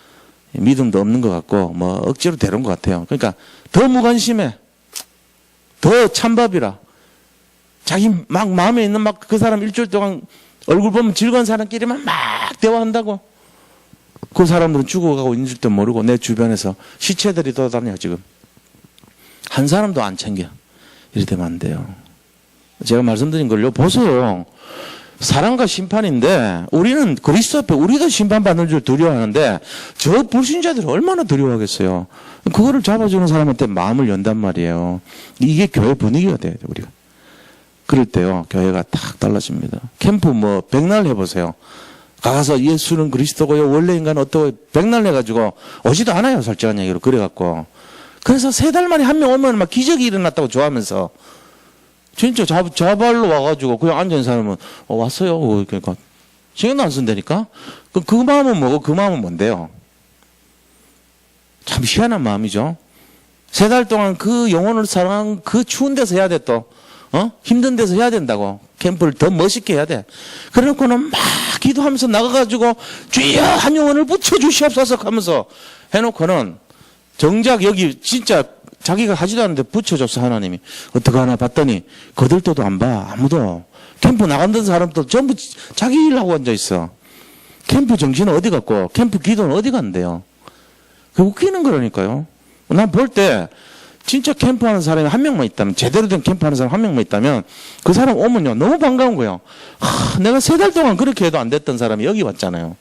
믿음도 없는 것 같고, 뭐, 억지로 데려온 것 같아요. 그러니까, 더 무관심해. 더 찬밥이라. 자기 막 마음에 있는 막 그 사람 일주일 동안 얼굴 보면 즐거운 사람끼리만 막 대화한다고. 그 사람들은 죽어가고 있는 줄도 모르고 내 주변에서 시체들이 돌아다녀 지금. 한 사람도 안 챙겨. 이렇게 되면 안 돼요. 제가 말씀드린 걸요. 보세요. 사랑과 심판인데 우리는 그리스도 앞에 우리도 심판받는 줄 두려워하는데 저 불신자들이 얼마나 두려워하겠어요. 그거를 잡아주는 사람한테 마음을 연단 말이에요. 이게 교회 분위기가 돼야 돼요. 우리가. 그럴 때요. 교회가 딱 달라집니다. 캠프 뭐 백날 해보세요. 가서 예수는 그리스도고요. 원래 인간은 어떠고 백날 해가지고 오지도 않아요. 솔직한 얘기로. 그래갖고. 그래서 3달 만에 한 명 오면 막 기적이 일어났다고 좋아하면서 진짜 자발로 와가지고 그냥 앉은 사람은 왔어요. 그러니까 신경도 안 쓴다니까. 그 마음은 뭐고 그 마음은 뭔데요? 참 희한한 마음이죠. 3달 동안 그 영혼을 사랑한 그 추운 데서 해야 돼 또. 힘든 데서 해야 된다고. 캠프를 더 멋있게 해야 돼. 그래놓고는 막 기도하면서 나가가지고 주여 한 영혼을 붙여주시옵소서 하면서 해놓고는 정작 여기 진짜 자기가 하지도 않는데 붙여줬어 하나님이. 어떻게 하나 봤더니 거들떠도 안 봐. 아무도. 캠프 나간다는 사람도 전부 자기 일하고 앉아있어. 캠프 정신은 어디 갔고 캠프 기도는 어디 간대요. 그 웃기는 거라니까요. 난 볼 때 진짜 캠프하는 사람이 한 명만 있다면, 제대로 된 캠프하는 사람 한 명만 있다면 그 사람 오면요 너무 반가운 거예요. 내가 3달 동안 그렇게 해도 안 됐던 사람이 여기 왔잖아요.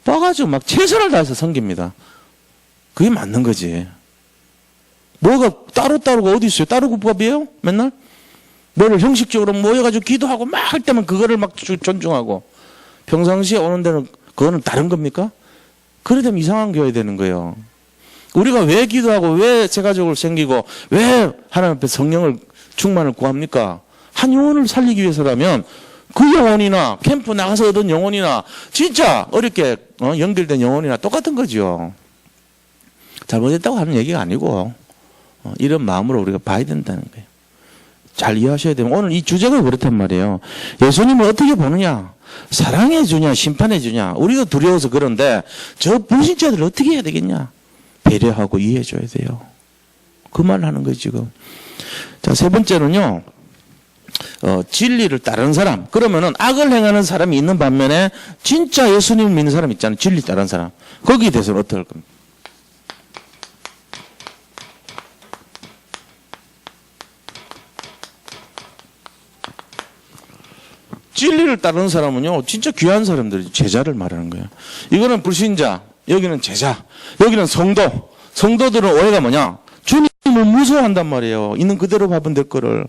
와가지고 막 최선을 다해서 섬깁니다. 그게 맞는 거지. 뭐가 따로따로가 어디 있어요? 따로 국밥이에요? 맨날? 뭐를 형식적으로 모여가지고 기도하고 막 할 때만 그거를 막 존중하고 평상시에 오는 데는 그거는 다른 겁니까? 그래 되면 이상한 교회 되는 거예요. 우리가 왜 기도하고 왜 새가족을 생기고 왜 하나님 앞에 성령을 충만을 구합니까? 한 영혼을 살리기 위해서라면 그 영혼이나 캠프 나가서 얻은 영혼이나 진짜 어렵게 연결된 영혼이나 똑같은 거죠. 잘못했다고 하는 얘기가 아니고 이런 마음으로 우리가 봐야 된다는 거예요. 잘 이해하셔야 되면 오늘 이 주제가 그렇단 말이에요. 예수님을 어떻게 보느냐? 사랑해 주냐? 심판해 주냐? 우리도 두려워서 그런데 저 불신자들을 어떻게 해야 되겠냐? 배려하고 이해해 줘야 돼요. 그 말 하는 거예요 지금. 자, 3번째는요. 진리를 따르는 사람. 그러면은 악을 행하는 사람이 있는 반면에 진짜 예수님을 믿는 사람 있잖아요. 진리 따르는 사람. 거기에 대해서는 어떻게 할 겁니까? 진리를 따르는 사람은요, 진짜 귀한 사람들이 제자를 말하는 거예요. 이거는 불신자, 여기는 제자, 여기는 성도. 성도들은 오해가 뭐냐? 주님을 무서워한단 말이에요. 있는 그대로 봐본 될 거를.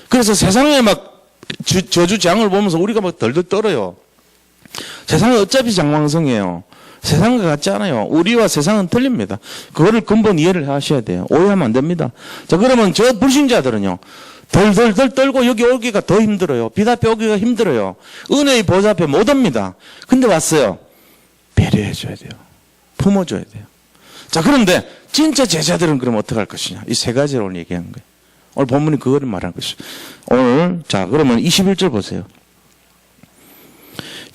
그래서 세상에 막 저주 재앙을 보면서 우리가 막 덜덜 떨어요. 세상은 어차피 장황성이에요. 세상과 같지 않아요. 우리와 세상은 틀립니다. 그거를 근본 이해를 하셔야 돼요. 오해하면 안 됩니다. 자, 그러면 저 불신자들은요, 덜덜덜 떨고 여기 오기가 더 힘들어요. 빛 앞에 오기가 힘들어요. 은혜의 보좌 앞에 못 옵니다. 근데 왔어요. 배려해줘야 돼요. 품어줘야 돼요. 자, 그런데 진짜 제자들은 그럼 어떻게 할 것이냐? 이 3가지를 오늘 얘기하는 거예요. 오늘 본문이 그거를 말하는 것이죠. 오늘 자, 그러면 21절 보세요.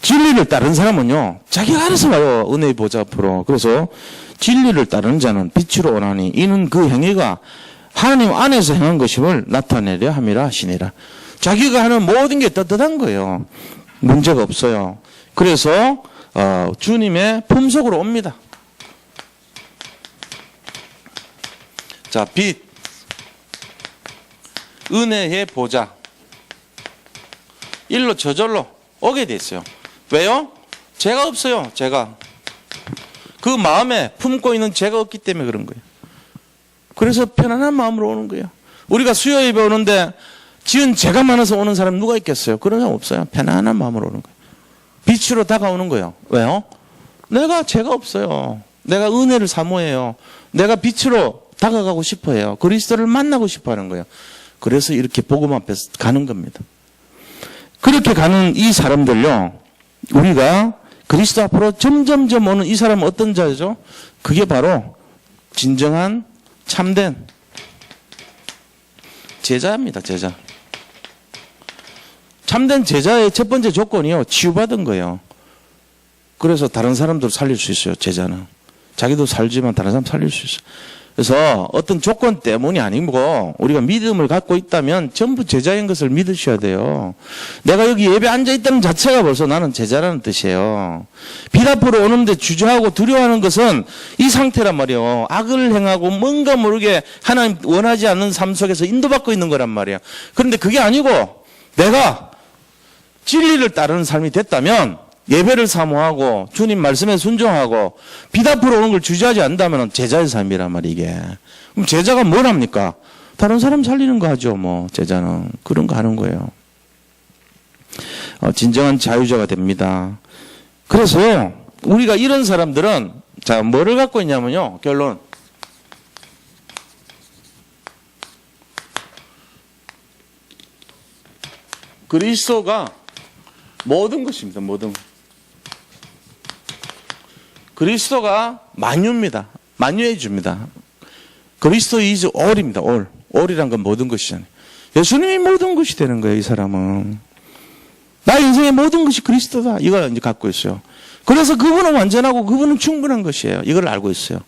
진리를 따르는 사람은요, 자기가 알아서 와요. 은혜의 보좌 앞으로. 그래서 진리를 따르는 자는 빛으로 오나니 이는 그 행위가 하나님 안에서 행한 것임을 나타내려 함이라 하시니라. 자기가 하는 모든 게 떳떳한 거예요. 문제가 없어요. 그래서 주님의 품속으로 옵니다. 자, 빛, 은혜의 보좌, 일로 저절로 오게 됐어요. 왜요? 죄가 없어요. 죄가. 그 마음에 품고 있는 죄가 없기 때문에 그런 거예요. 그래서 편안한 마음으로 오는 거예요. 우리가 수요예배 오는데 지은 죄가 많아서 오는 사람 누가 있겠어요? 그런 사람 없어요. 편안한 마음으로 오는 거예요. 빛으로 다가오는 거예요. 왜요? 내가 죄가 없어요. 내가 은혜를 사모해요. 내가 빛으로 다가가고 싶어 해요. 그리스도를 만나고 싶어 하는 거예요. 그래서 이렇게 복음 앞에서 가는 겁니다. 그렇게 가는 이 사람들요, 우리가 그리스도 앞으로 점점점 오는 이 사람은 어떤 자죠? 그게 바로 진정한 참된 제자입니다. 제자. 참된 제자의 첫 번째 조건이요, 치유받은 거예요. 그래서 다른 사람도 살릴 수 있어요. 제자는 자기도 살지만 다른 사람 살릴 수 있어요. 그래서 어떤 조건 때문이 아니고 우리가 믿음을 갖고 있다면 전부 제자인 것을 믿으셔야 돼요. 내가 여기 예배 앉아 있다는 자체가 벌써 나는 제자라는 뜻이에요. 빛 앞으로 오는데 주저하고 두려워하는 것은 이 상태란 말이에요. 악을 행하고 뭔가 모르게 하나님 원하지 않는 삶 속에서 인도받고 있는 거란 말이에요. 그런데 그게 아니고 내가 진리를 따르는 삶이 됐다면, 예배를 사모하고 주님 말씀에 순종하고 빛 앞으로 오는 걸 주저하지 않는다면 제자의 삶이란 말이에요. 이게. 그럼 제자가 뭘 합니까? 다른 사람 살리는 거 하죠. 뭐 제자는 그런 거 하는 거예요. 진정한 자유자가 됩니다. 그래서 우리가 이런 사람들은 자, 뭐를 갖고 있냐면요, 결론, 그리스도가 모든 것입니다. 모든 것. 그리스도가 만유입니다. 만유해 줍니다. 그리스도 is all입니다. all. all이란 건 모든 것이잖아요. 예수님이 모든 것이 되는 거예요. 이 사람은. 나의 인생의 모든 것이 그리스도다. 이걸 이제 갖고 있어요. 그래서 그분은 완전하고 그분은 충분한 것이에요. 이걸 알고 있어요.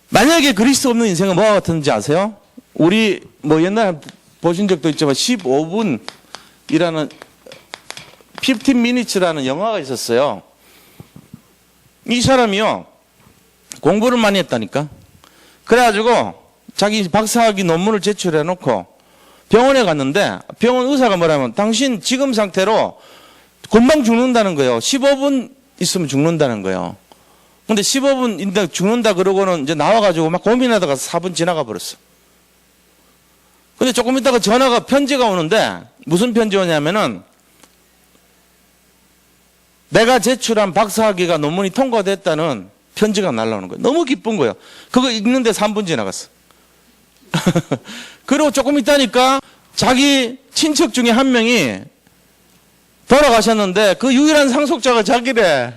만약에 그리스도 없는 인생은 뭐가 같은지 아세요? 우리 뭐 옛날에 보신 적도 있지만 15분이라는 15 minutes라는 영화가 있었어요. 이 사람이요, 공부를 많이 했다니까. 그래가지고 자기 박사학위 논문을 제출해 놓고 병원에 갔는데 병원 의사가 뭐라면 당신 지금 상태로 금방 죽는다는 거예요. 15분 있으면 죽는다는 거예요. 근데 15분인데 죽는다 그러고는 이제 나와가지고 막 고민하다가 4분 지나가 버렸어. 근데 조금 있다가 편지가 오는데 무슨 편지 오냐면은 내가 제출한 박사학위가 논문이 통과됐다는 편지가 날라오는 거예요. 너무 기쁜 거예요. 그거 읽는데 3분 지나갔어. 그리고 조금 있다니까 자기 친척 중에 한 명이 돌아가셨는데 그 유일한 상속자가 자기래.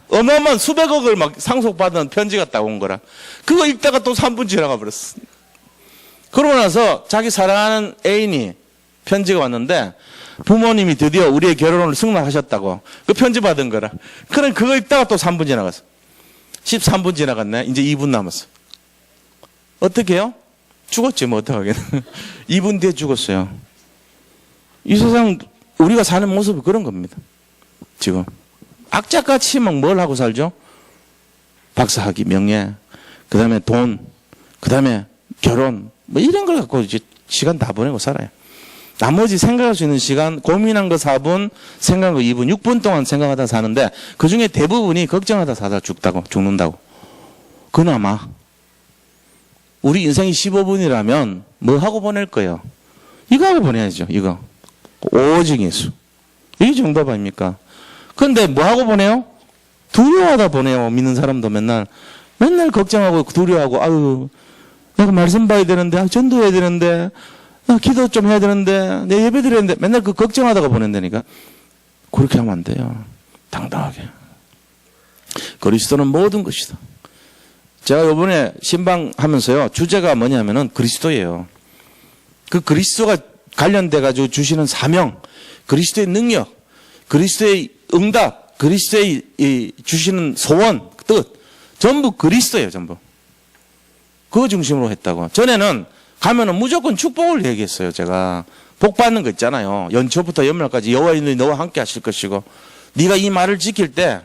어마어마한 수백억을 막 상속받은 편지가 딱 온 거라. 그거 읽다가 또 3분 지나가 버렸어. 그러고 나서 자기 사랑하는 애인이 편지가 왔는데 부모님이 드디어 우리의 결혼을 승낙하셨다고 그 편지 받은 거라. 그럼 그거 읽다가 또 3분 지나갔어. 13분 지나갔네. 이제 2분 남았어. 어떻게 해요? 죽었지 뭐 어떡하겠네. 2분 뒤에 죽었어요. 이 세상 우리가 사는 모습이 그런 겁니다. 지금 악착같이 막 뭘 하고 살죠? 박사학위, 명예, 그 다음에 돈, 그 다음에 결혼, 뭐 이런 걸 갖고 이제 시간 다 보내고 살아요. 나머지 생각할 수 있는 시간, 고민한 거 4분, 생각한 거 2분, 6분 동안 생각하다 사는데 그 중에 대부분이 걱정하다 사다 죽는다고. 그나마 우리 인생이 15분이라면 뭐 하고 보낼 거예요? 이거 하고 보내야죠. 이거. 오직 예수. 이게 정답 아닙니까? 그런데 뭐 하고 보내요? 두려워하다 보내요. 믿는 사람도 맨날 걱정하고 두려워하고, 아유, 내가 말씀 봐야 되는데, 전도해야 되는데, 기도 좀 해야 되는데, 내 예배 드려야 되는데, 맨날 그 걱정하다가 보낸다니까. 그렇게 하면 안 돼요. 당당하게. 그리스도는 모든 것이다. 제가 이번에 신방하면서요, 주제가 뭐냐면은 그리스도예요. 그 그리스도가 관련돼가지고 주시는 사명, 그리스도의 능력, 그리스도의 응답, 그리스도의 주시는 소원, 뜻, 전부 그리스도예요, 전부. 그거 중심으로 했다고. 전에는 가면은 무조건 축복을 얘기했어요, 제가. 복 받는 거 있잖아요. 연초부터 연말까지 여호와의 너와 함께 하실 것이고, 네가 이 말을 지킬 때,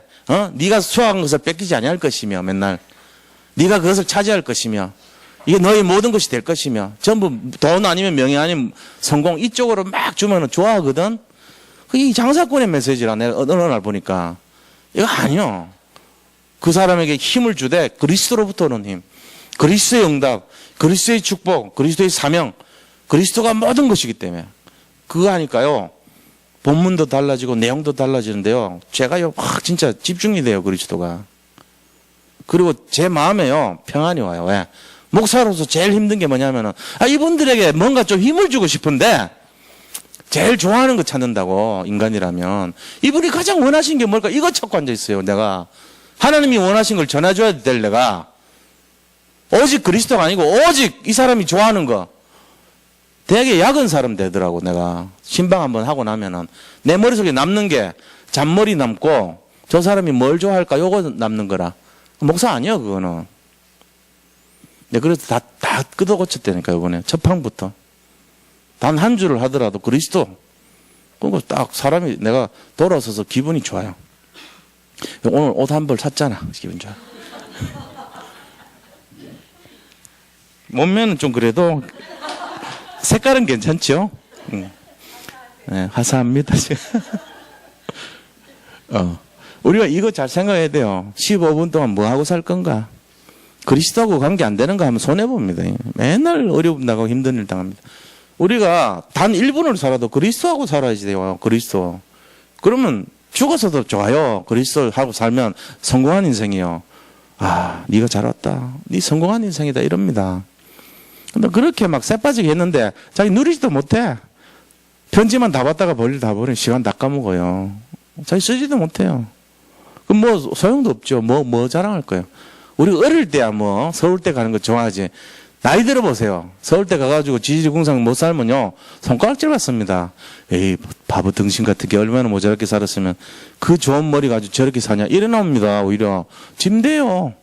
네가 수확한 것을 뺏기지 아니할 것이며, 맨날. 네가 그것을 차지할 것이며, 이게 너의 모든 것이 될 것이며, 전부 돈 아니면 명예 아니면 성공 이쪽으로 막 주면은 좋아하거든. 이 장사꾼의 메시지라 내가 어느 날 보니까 이거 아니요. 그 사람에게 힘을 주되 그리스도로부터 오는 힘, 그리스도의 응답, 그리스도의 축복, 그리스도의 사명, 그리스도가 모든 것이기 때문에 그거 하니까요. 본문도 달라지고 내용도 달라지는데요. 제가요 진짜 집중이 돼요. 그리스도가. 그리고 제 마음에요 평안이 와요. 왜? 목사로서 제일 힘든 게 뭐냐면은, 이분들에게 뭔가 좀 힘을 주고 싶은데, 제일 좋아하는 거 찾는다고, 인간이라면. 이분이 가장 원하신 게 뭘까? 이거 찾고 앉아있어요, 내가. 하나님이 원하신 걸 전해줘야 될 내가. 오직 그리스도가 아니고, 오직 이 사람이 좋아하는 거. 되게 약은 사람 되더라고, 내가. 신방 한번 하고 나면은. 내 머릿속에 남는 게 잔머리 남고, 저 사람이 뭘 좋아할까? 요거 남는 거라. 목사 아니야, 그거는. 네, 그래서 다 끄덕 고쳤다니까, 이번에. 첫 판부터. 단 한 주를 하더라도 그리스도. 그거 딱 사람이 내가 돌아서서 기분이 좋아요. 오늘 옷 한 벌 샀잖아. 기분 좋아. 몸매는 좀 그래도 색깔은 괜찮죠? 네, 화사합니다. 우리가 이거 잘 생각해야 돼요. 15분 동안 뭐 하고 살 건가? 그리스도하고 관계 안 되는 거 하면 손해봅니다. 맨날 어려움 나가고 힘든 일 당합니다. 우리가 단 1분을 살아도 그리스도하고 살아야지 돼요. 그리스도. 그러면 죽어서도 좋아요. 그리스도하고 살면 성공한 인생이요. 네가 잘 왔다. 네 성공한 인생이다. 이럽니다. 근데 그렇게 막 쎄빠지게 했는데 자기 누리지도 못해. 편지만 다 받다가 볼일 다 버리면 시간 다 까먹어요. 자기 쓰지도 못해요. 그럼 뭐 소용도 없죠. 뭐 자랑할 거예요. 우리 어릴 때야 뭐 서울대 가는 거 좋아하지. 나이 들어보세요. 서울대 가가지고 지지공상 못 살면요. 손가락질 받습니다. 에이, 바보 등신 같은 게 얼마나 모자랄게 살았으면 그 좋은 머리 가지고 저렇게 사냐. 이래 나옵니다. 오히려. 짐대요.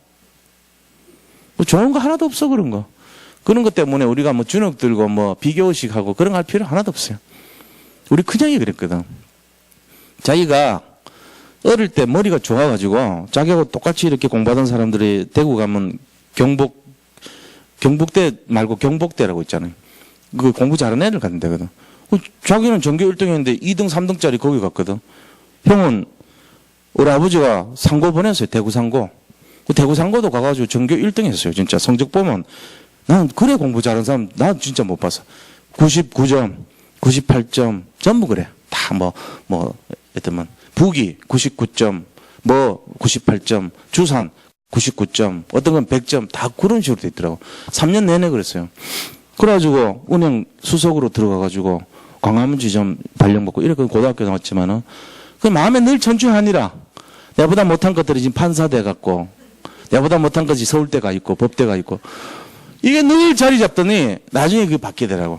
뭐 좋은 거 하나도 없어, 그런 거. 그런 것 때문에 우리가 뭐 주눅 들고 뭐 비교의식 하고 그런 거 할 필요 하나도 없어요. 우리 큰형이 그랬거든. 자기가 어릴 때 머리가 좋아가지고 자기하고 똑같이 이렇게 공부하던 사람들이 대구 가면 경북대 말고 경복대라고 있잖아요. 그 공부 잘하는 애들 같은 데거든. 자기는 전교 1등이었는데 2등, 3등짜리 거기 갔거든. 형은 우리 아버지가 상고 보냈어요. 대구 상고. 대구 상고도 가가지고 전교 1등 했어요. 진짜 성적 보면 난 그래 공부 잘하는 사람 난 진짜 못 봤어. 99점, 98점 전부 그래. 다 하여튼 부기 99점, 98점, 주산 99점, 어떤 건 100점, 다 그런 식으로 돼 있더라고. 3년 내내 그랬어요. 그래가지고, 은행 수석으로 들어가가지고, 광화문지점 발령받고, 이렇게 고등학교 나왔지만은, 그 마음에 늘 천추하니라. 내보다 못한 것들이 지금 판사 돼갖고, 내보다 못한 것이 서울대가 있고, 법대가 있고, 이게 늘 자리 잡더니, 나중에 그게 바뀌더라고.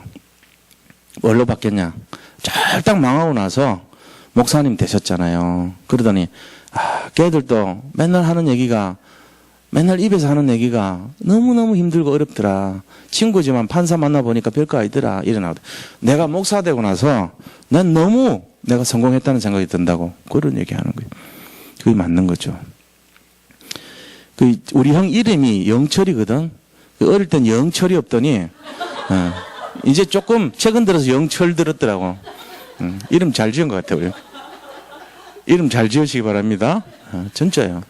뭘로 바뀌었냐? 쫄딱 망하고 나서, 목사님 되셨잖아요. 그러더니, 걔들도 맨날 하는 얘기가, 맨날 입에서 하는 얘기가 너무너무 힘들고 어렵더라. 친구지만 판사 만나보니까 별거 아니더라. 이러나거든. 내가 목사 되고 나서 난 너무 내가 성공했다는 생각이 든다고. 그런 얘기 하는 거예요. 그게 맞는 거죠. 우리 형 이름이 영철이거든. 어릴 땐 영철이 없더니, 이제 조금 최근 들어서 영철 들었더라고. 이름 잘 지은 것 같아요. 이름 잘 지으시기 바랍니다. 진짜요.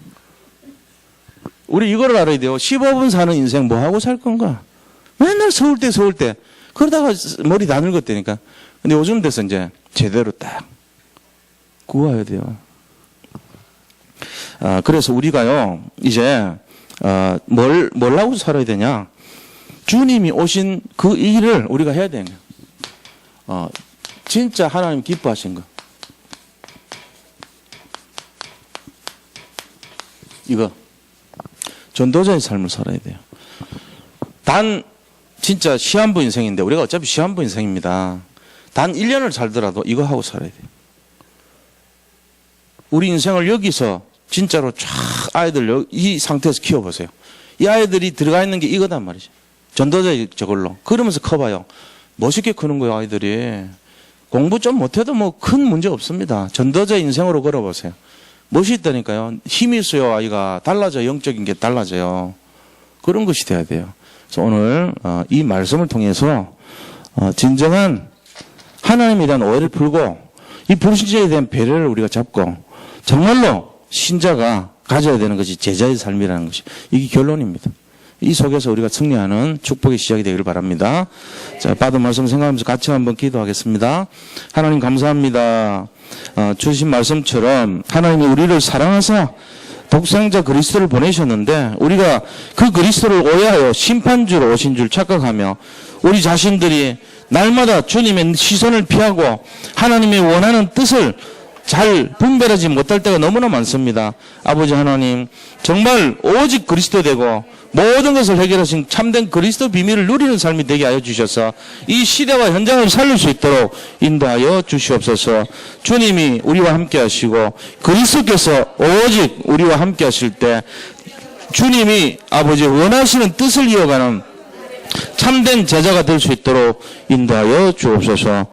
우리 이거를 알아야 돼요. 15분 사는 인생 뭐 하고 살 건가? 맨날 서울대. 그러다가 머리 다 늙었다니까. 근데 요즘 돼서 이제 제대로 딱 구워야 돼요. 그래서 우리가요, 이제, 뭘 하고 살아야 되냐? 주님이 오신 그 일을 우리가 해야 되는 거예요. 진짜 하나님 기뻐하신 거. 이거. 전도자의 삶을 살아야 돼요. 진짜 시한부 인생인데, 우리가 어차피 시한부 인생입니다. 단 1년을 살더라도 이거 하고 살아야 돼요. 우리 인생을 여기서 진짜로 쫙 아이들 이 상태에서 키워보세요. 이 아이들이 들어가 있는 게 이거단 말이죠. 전도자의 저걸로. 그러면서 커봐요. 멋있게 크는 거예요, 아이들이. 공부 좀 못해도 뭐 큰 문제 없습니다. 전도자 인생으로 걸어보세요. 멋이 있다니까요. 힘이 있어요, 아이가. 달라져요. 영적인 게 달라져요. 그런 것이 돼야 돼요. 그래서 오늘 이 말씀을 통해서 진정한 하나님에 대한 오해를 풀고 이 불신자에 대한 배려를 우리가 잡고 정말로 신자가 가져야 되는 것이 제자의 삶이라는 것이 이게 결론입니다. 이 속에서 우리가 승리하는 축복의 시작이 되기를 바랍니다. 자, 받은 말씀 생각하면서 같이 한번 기도하겠습니다. 하나님 감사합니다. 주신 말씀처럼 하나님이 우리를 사랑하사 독생자 그리스도를 보내셨는데 우리가 그 그리스도를 오해하여 심판주로 오신 줄 착각하며 우리 자신들이 날마다 주님의 시선을 피하고 하나님의 원하는 뜻을 잘 분별하지 못할 때가 너무나 많습니다. 아버지 하나님, 정말 오직 그리스도 되고 모든 것을 해결하신 참된 그리스도 비밀을 누리는 삶이 되게 하여 주셔서 이 시대와 현장을 살릴 수 있도록 인도하여 주시옵소서. 주님이 우리와 함께 하시고 그리스도께서 오직 우리와 함께 하실 때 주님이 아버지 원하시는 뜻을 이어가는 참된 제자가 될 수 있도록 인도하여 주옵소서.